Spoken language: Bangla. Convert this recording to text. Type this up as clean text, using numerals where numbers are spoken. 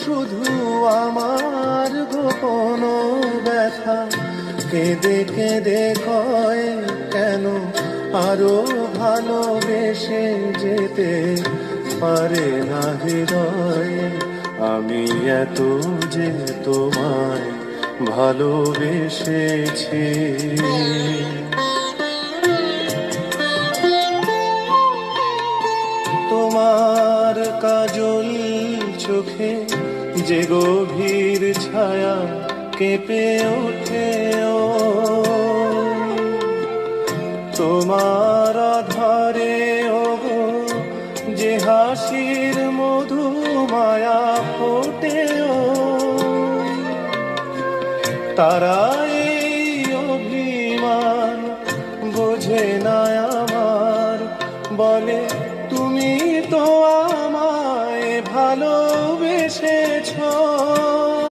শুধু আমার গোপন ব্যথা কেঁদে কেঁদে কয় কেন আরো ভালোবেসে যেতে পারে না হৃদয়। আমি এত যে তোমায় ভালোবেসেছি। তোমার কাজল চোখে যে গভীর ছায়া কেঁপে ওঠে ও, তোমার আধারে ও যে হাসির মধু মায়া ফোটে ও, তারাই অভিমান বোঝে না আমার, বলে তুমি তো আমায় ভালোবেসেছো।